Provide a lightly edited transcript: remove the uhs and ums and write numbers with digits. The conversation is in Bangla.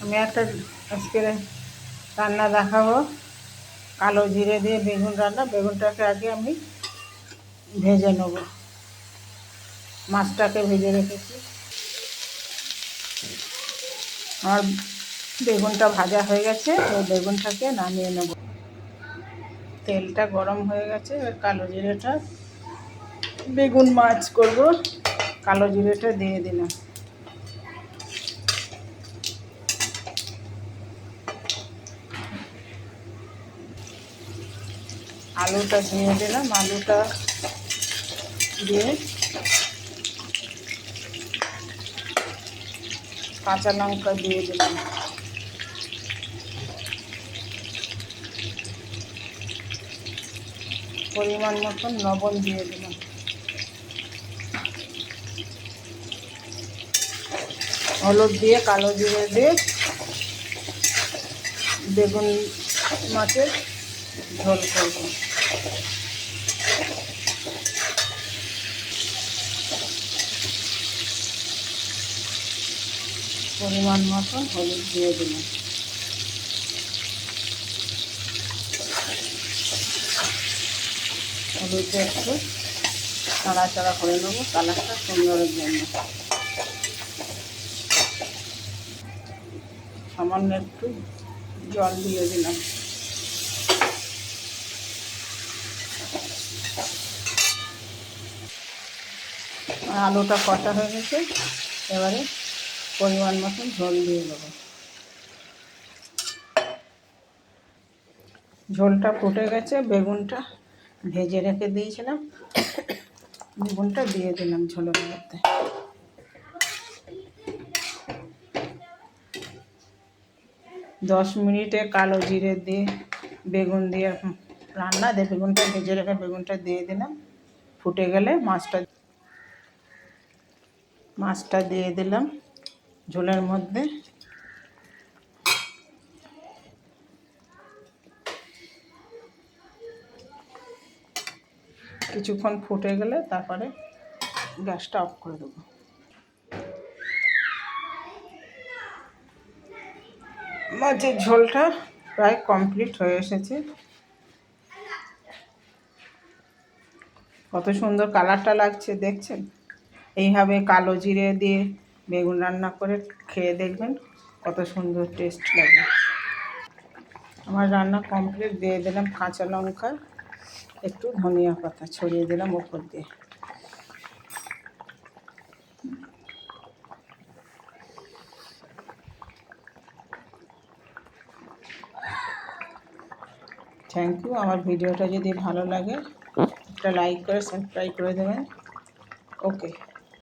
আমি একটা আজকে রান্না দেখাবো, কালো জিরে দিয়ে বেগুন রান্না। বেগুনটাকে আগে আমি ভেজে নেব। মাছটাকে ভেজে রেখেছি। আর বেগুনটা ভাজা হয়ে গেছে, ওই বেগুনটাকে নামিয়ে নেব। তেলটা গরম হয়ে গেছে, এবার কালো জিরেটা, বেগুন মাছ করব, কালো জিরেটা দিয়ে দিলাম। আলুটা দিয়ে দিলাম, আলুটা দিয়ে কাঁচা লঙ্কা দিয়ে দিলাম। পরিমাণ মতন লবণ দিয়ে দিলাম। হলুদ দিয়ে কালো জিরে দিয়ে বেগুন মাছের ঝোল করব। পরিমাণ মতন হলুদ দিয়ে দিলাম। হলুদটা একটু নাড়াচাড়া করে নেবো কালারটা সুন্দরের জন্য। সামান্য একটু জল দিয়ে দিলাম। আলুটা কষা হয়ে গেছে, এবারে পরিমাণ মতন ঝোল দিয়ে দেবো। ঝোলটা ফুটে গেছে, বেগুনটা ভেজে রেখে দিয়েছিলাম, বেগুনটা দিয়ে দিলাম ঝোলের মধ্যে। 10 মিনিটে কালো জিরে দিয়ে বেগুন দিয়ে রান্না দিয়ে বেগুনটা ভেজে রেখে বেগুনটা দিয়ে দিলাম। ফুটে গেলে মাছটা দিয়ে দিলাম ঝোলের মধ্যে। কিছুক্ষণ ফুটে গেলে তারপরে গ্যাসটা অফ করে দেবো। মাছের ঝোলটা প্রায় কমপ্লিট হয়ে এসেছে। কত সুন্দর কালারটা লাগছে দেখছেন। এইভাবে কালো জিরে দিয়ে বেগুন রান্না করে খেয়ে দেখবেন, কত সুন্দর টেস্ট লাগে। আমার রান্না কমপ্লিট। দিয়ে দিলাম কাঁচা লঙ্কা, একটু ধনিয়া পাতা ছড়িয়ে দিলাম ওপর দিয়ে। Thank you. আমার ভিডিওটা যদি ভালো লাগে একটা লাইক করে সাবস্ক্রাইব করে দেবেন। ওকে।